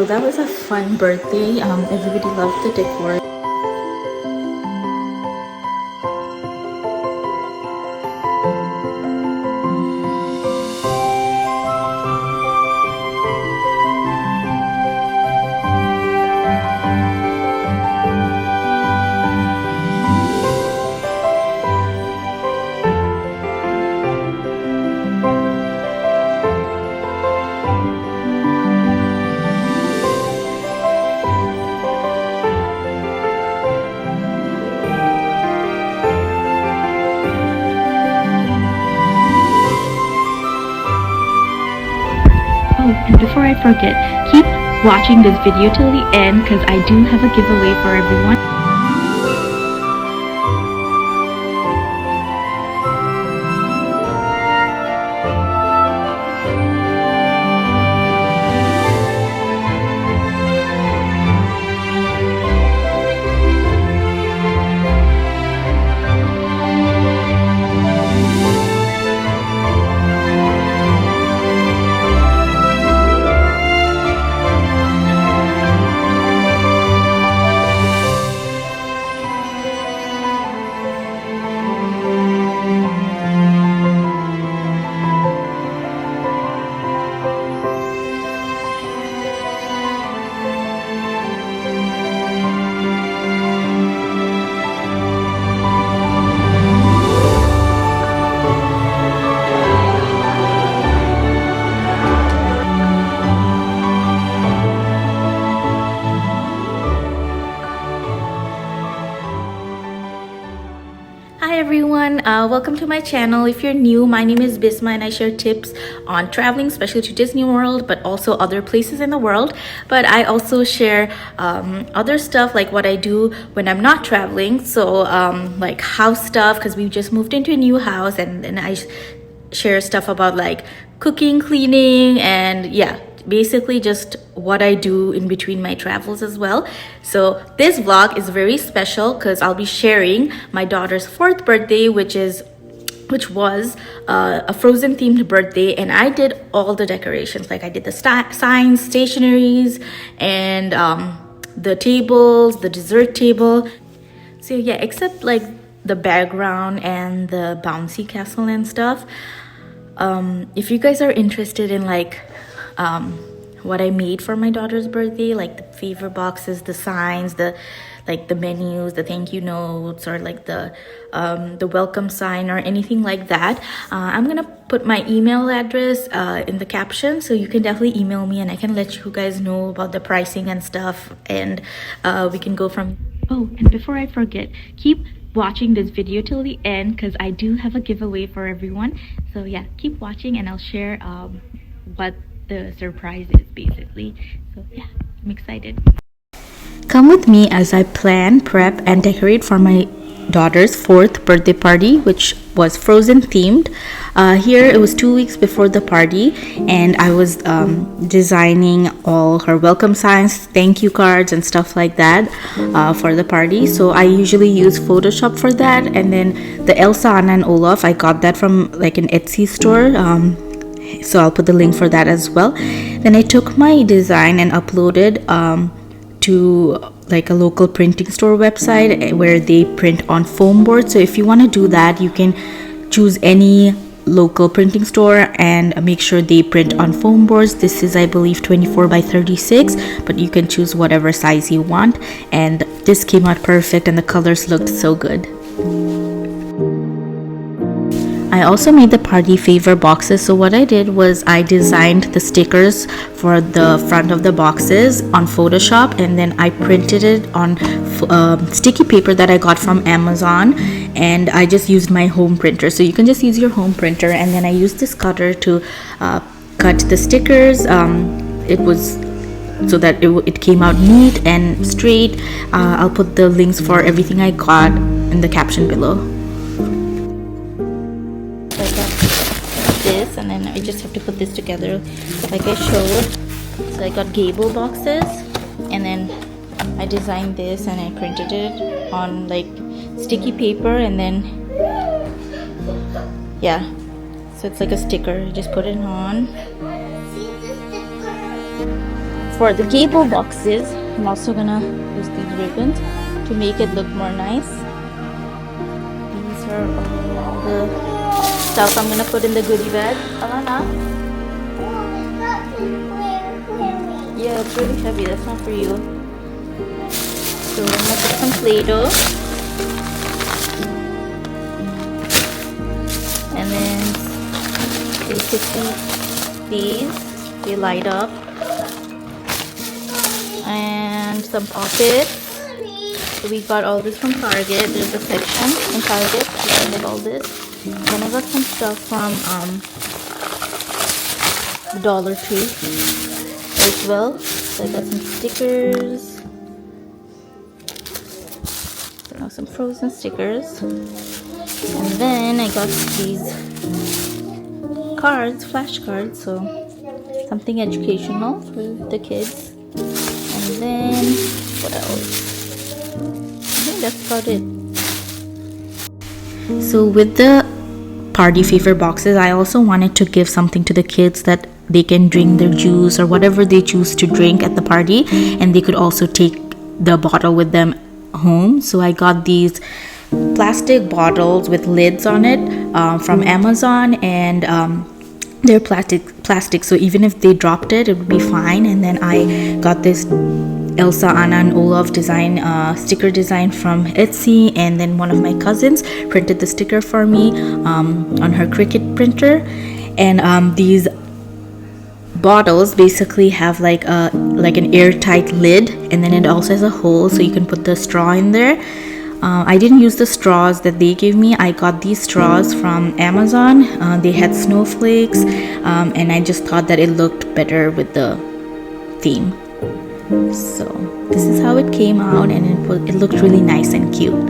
So that was a fun birthday. Everybody loved the decor. And before I forget, keep watching this video till the end because I do have a giveaway for everyone. Hi everyone, welcome to my channel. If you're new, my name is Bisma and I share tips on traveling, especially to Disney World, but also other places in the world. But I also share other stuff like what I do when I'm not traveling. So like house stuff, because we just moved into a new house, and I share stuff about like cooking, cleaning, and yeah, basically just what I do in between my travels as well. So this vlog is very special because I'll be sharing my daughter's 4th birthday, which was a Frozen themed birthday, and I did all the decorations. Like I did the signs, stationeries, and the tables, the dessert table. So yeah, except like the background and the bouncy castle and stuff. If you guys are interested in like what I made for my daughter's birthday, like the favor boxes, the signs, the menus, the thank you notes, or like the welcome sign or anything like that, I'm gonna put my email address in the caption, so you can definitely email me and I can let you guys know about the pricing and stuff, and we can go from. Oh, and before I forget, keep watching this video till the end because I do have a giveaway for everyone. So yeah, keep watching and I'll share what the surprise is basically. So yeah, I'm excited. Come with me as I plan, prep, and decorate for my daughter's 4th birthday party, which was Frozen themed. Here it was 2 weeks before the party, and I was designing all her welcome signs, thank you cards, and stuff like that for the party. So I usually use Photoshop for that, and then the Elsa, Anna, and Olaf, I got that from like an Etsy store. So I'll put the link for that as well. Then I took my design and uploaded to like a local printing store website where they print on foam board. So if you want to do that, you can choose any local printing store and make sure they print on foam boards. This is, I believe, 24 by 36, but you can choose whatever size you want, and this came out perfect and the colors looked so good. I also made the party favor boxes. So what I did was I designed the stickers for the front of the boxes on Photoshop, and then I printed it on sticky paper that I got from Amazon, and I just used my home printer. So you can just use your home printer, and then I used this cutter to cut the stickers. It was so that it came out neat and straight. I'll put the links for everything I got in the caption below. This, and then I just have to put this together like I showed. So I got gable boxes, and then I designed this and I printed it on like sticky paper, and then yeah, so it's like a sticker. You just put it on. for the gable boxes, I'm also gonna use these ribbons to make it look more nice. These are all the stuff I'm gonna put in the goodie bag. Alana? Yeah, it's really heavy. That's not for you. So I'm gonna put some Play-Doh. And then basically these, they light up. And some pockets. So we got all this from Target. There's a section in Target. I got all this. Then I got some stuff from Dollar Tree as well. So I got some stickers. Some frozen stickers. And then I got these cards, flashcards. So something educational for the kids. And then what else? I think that's about it. So with the party favor boxes, I also wanted to give something to the kids that they can drink their juice or whatever they choose to drink at the party, and they could also take the bottle with them home. So I got these plastic bottles with lids on it from Amazon, and they're plastic, so even if they dropped it, it would be fine. And then I got this Elsa, Anna and Olaf design, sticker design from Etsy, and then one of my cousins printed the sticker for me on her Cricut printer. And these bottles basically have like an airtight lid, and then it also has a hole so you can put the straw in there. I didn't use the straws that they gave me. I got these straws from Amazon. They had snowflakes, and I just thought that it looked better with the theme. So this is how it came out, and it looked really nice and cute.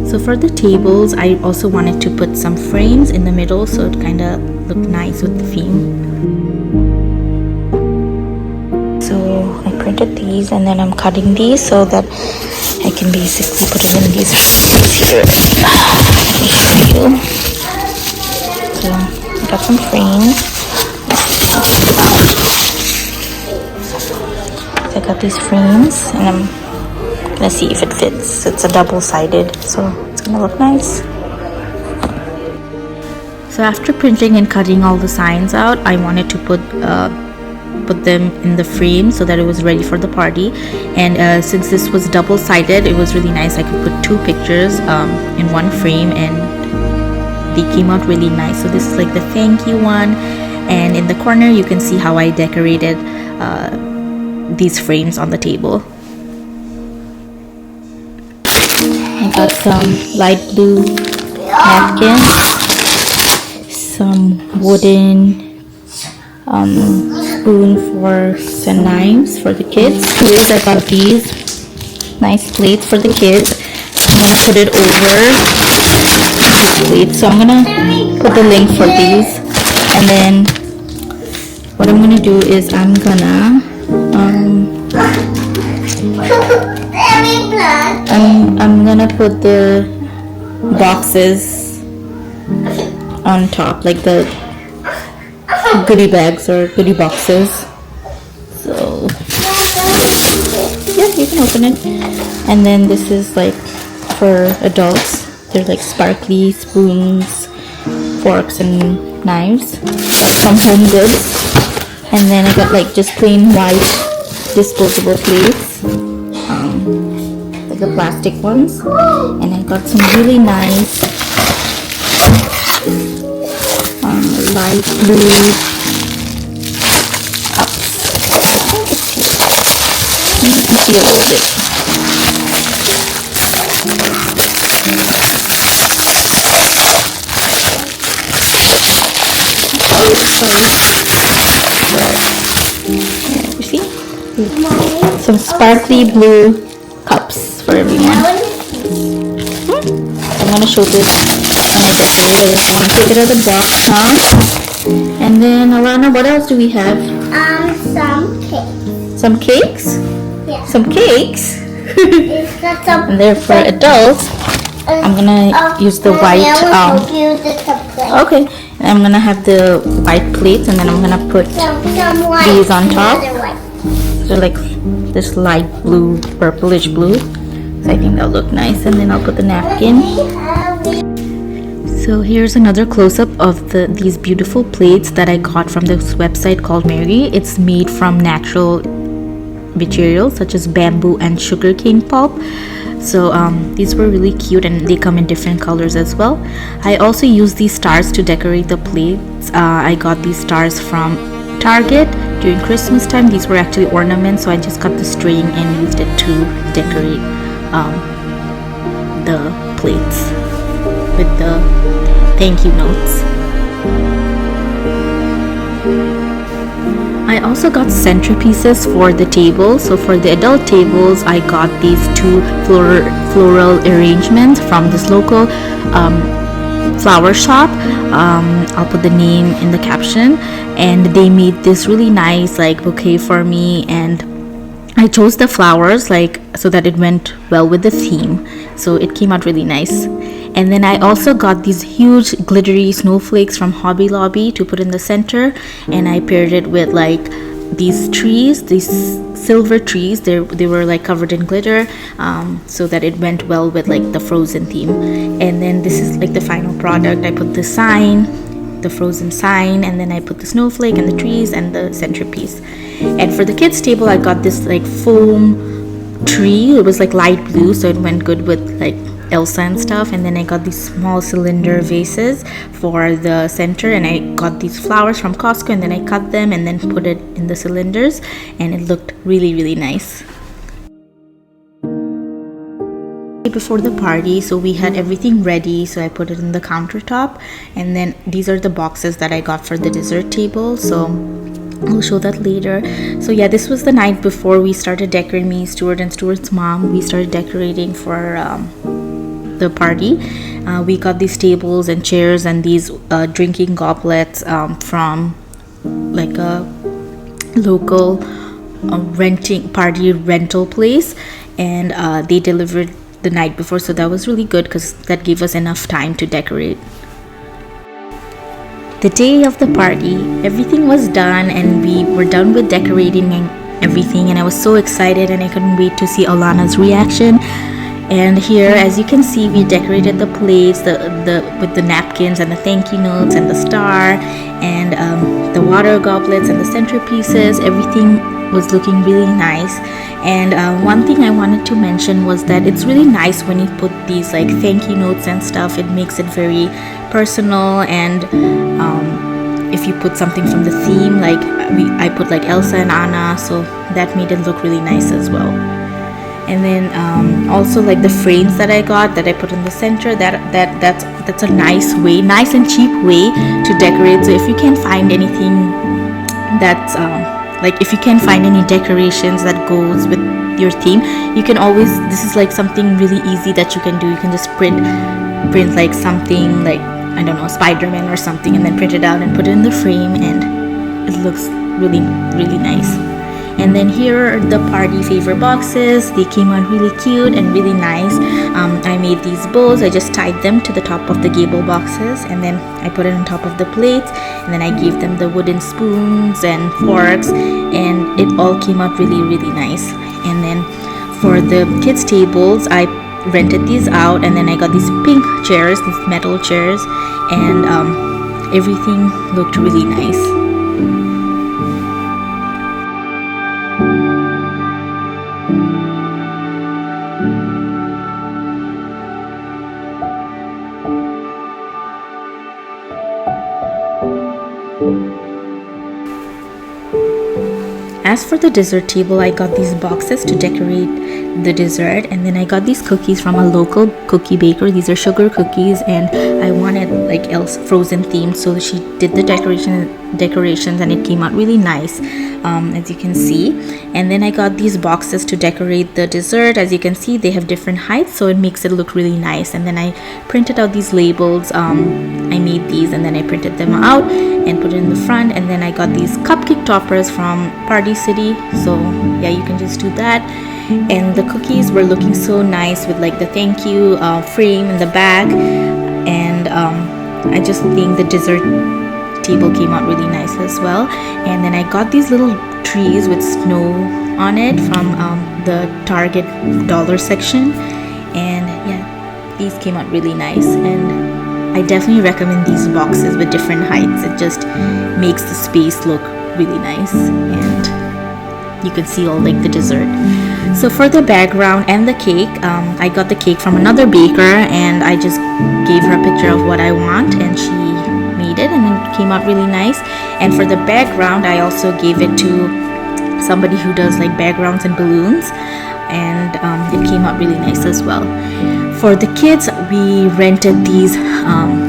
So for the tables, I also wanted to put some frames in the middle so it kind of looked nice with the theme. So I printed these, and then I'm cutting these so that I can basically put it in these frames here. Let me show you. So I got some frames. So I got these frames, and I'm gonna see if it fits. It's a double-sided, so it's gonna look nice. So after printing and cutting all the signs out, I wanted to put them in the frame so that it was ready for the party. And since this was double-sided, it was really nice. I could put two pictures in one frame, and they came out really nice. So this is like the thank you one, and in the corner you can see how I decorated these frames on the table. I got some light blue napkins, some wooden spoon, forks and knives for the kids. Here's, I got these nice plates for the kids. I'm gonna put it over this plate. So I'm gonna put the link for these, and then what I'm gonna do is I'm gonna I'm gonna put the boxes on top, like the goodie bags or goodie boxes. So yeah, you can open it. And then this is like for adults. They're like sparkly spoons, forks and knives from Home Goods. And then I got like just plain white disposable plates, like the plastic ones. And I got some really nice light blue cups. I think it's here. You can see a little bit. You see? Some sparkly blue cups for for everyone. I'm gonna show this when I decorate. I'm gonna take it out of the box now. And then Alana, what else do we have? Some cakes. Some cakes? Yeah. Some cakes? It's got some. And they're for adults. I'm gonna use the white. Okay. And I'm gonna have the white plates, and then I'm gonna put these on top. So like this light blue, purplish blue. So I think that'll look nice. And then I'll put the napkin. So here's another close-up of these beautiful plates that I got from this website called Mary. It's made from natural materials such as bamboo and sugarcane pulp. So these were really cute, and they come in different colors as well. I also used these stars to decorate the plates. I got these stars from Target during Christmas time. These were actually ornaments, so I just cut the string and used it to decorate the plates with the thank you notes. I also got centerpieces for the table. So for the adult tables, I got these two floral arrangements from this local flower shop. I'll put the name in the caption, and they made this really nice like bouquet for me, and I chose the flowers like so that it went well with the theme, so it came out really nice. And then I also got these huge glittery snowflakes from Hobby Lobby to put in the center, and I paired it with like these trees, these silver trees. They were like covered in glitter, so that it went well with like the Frozen theme. And then this is like the final product. I put the sign, the Frozen sign, and then I put the snowflake and the trees and the centerpiece. And for the kids table, I got this like foam tree. It was like light blue, so it went good with like Elsa and stuff. And then I got these small cylinder vases for the center, and I got these flowers from Costco, and then I cut them and then put it in the cylinders, and it looked really, really nice. Before the party, so we had everything ready, so I put it in the countertop, and then these are the boxes that I got for the dessert table, so I'll show that later. So yeah, this was the night before we started decorating. Me, Stuart, and Stuart's mom, we started decorating for the party. We got these tables and chairs and these drinking goblets from like a local rental place, and they delivered the night before, so that was really good because that gave us enough time to decorate. The day of the party, everything was done, and we were done with decorating and everything, and I was so excited, and I couldn't wait to see Alana's reaction. And here, as you can see, we decorated the plates with the napkins and the thank you notes and the star and the water goblets and the centerpieces. Everything was looking really nice. And one thing I wanted to mention was that it's really nice when you put these like thank you notes and stuff. It makes it very personal, and if you put something from the theme, like I put like Elsa and Anna, so that made it look really nice as well. And then also like the frames that I got that I put in the center, that's a nice and cheap way to decorate. So if you can't find anything that's like if you can't find any decorations that goes with your theme, you can always, this is like something really easy that you can do. You can just print like something like, I don't know, Spider-Man or something, and then print it out and put it in the frame, and it looks really, really nice. And then here are the party favor boxes. They came out really cute and really nice. I made these bowls. I just tied them to the top of the gable boxes, and then I put it on top of the plates, and then I gave them the wooden spoons and forks, and it all came out really, really nice. And then for the kids tables, I rented these out, and then I got these pink chairs, these metal chairs, and everything looked really nice. As for the dessert table, I got these boxes to decorate the dessert. And then I got these cookies from a local cookie baker. These are sugar cookies, and I wanted like Elsa frozen themed, so she did the decorations, and it came out really nice, as you can see. And then I got these boxes to decorate the dessert. As you can see, they have different heights, so it makes it look really nice. And then I printed out these labels. I made these, and then I printed them out and put it in the front. And then I got these cupcake toppers from Party City, so yeah, you can just do that. And the cookies were looking so nice with like the thank you frame in the back. And I just think the dessert table came out really nice as well. And then I got these little trees with snow on it from the Target dollar section, and yeah, these came out really nice. And I definitely recommend these boxes with different heights. It just makes the space look really nice, and you can see all like the dessert. So for the background and the cake, I got the cake from another baker, and I just gave her a picture of what I want, and she made it, and it came out really nice. And for the background, I also gave it to somebody who does like backgrounds and balloons, and it came out really nice as well. For the kids, we rented these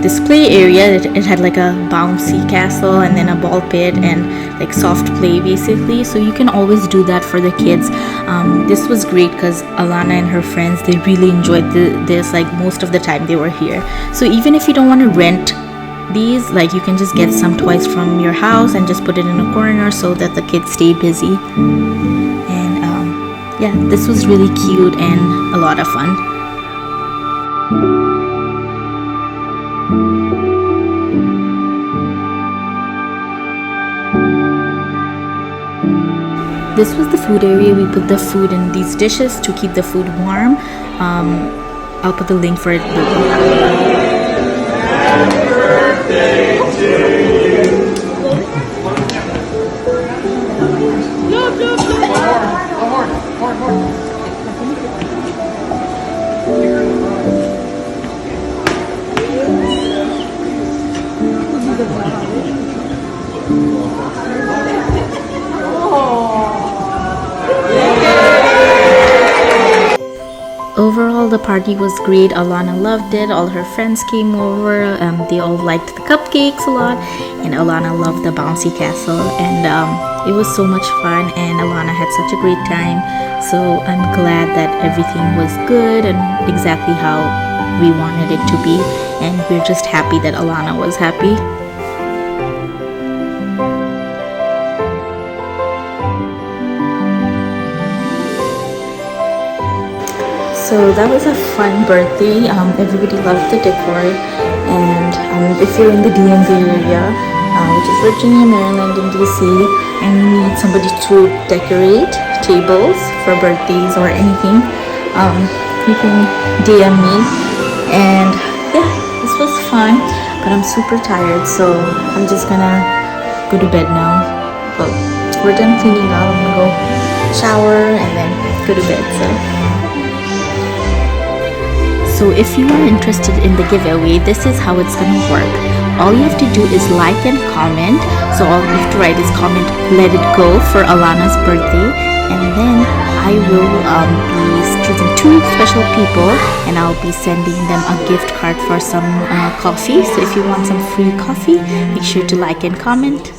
display area. It had like a bouncy castle and then a ball pit and like soft play basically, so you can always do that for the kids. This was great because Alana and her friends, they really enjoyed this like most of the time they were here. So even if you don't want to rent these, like you can just get some toys from your house and just put it in a corner so that the kids stay busy. And yeah, this was really cute and a lot of fun. This was the food area. We put the food in these dishes to keep the food warm. I'll put the link for it below. Overall, the party was great. Alana loved it. All her friends came over. They all liked the cupcakes a lot, and Alana loved the bouncy castle. And it was so much fun, and Alana had such a great time. So I'm glad that everything was good and exactly how we wanted it to be. And we're just happy that Alana was happy. So that was a fun birthday. Everybody loved the decor, and if you're in the DMV area, which is Virginia, Maryland, and DC, and you need somebody to decorate tables for birthdays or anything, you can DM me. And yeah, this was fun, but I'm super tired, so I'm just gonna go to bed now. But we're done cleaning up. I'm gonna go shower and then go to bed. So if you are interested in the giveaway, this is how it's gonna work. All you have to do is like and comment. So all you have to write is comment "Let It Go" for Alana's birthday, and then I will be choosing 2 special people, and I'll be sending them a gift card for some coffee. So if you want some free coffee, make sure to like and comment.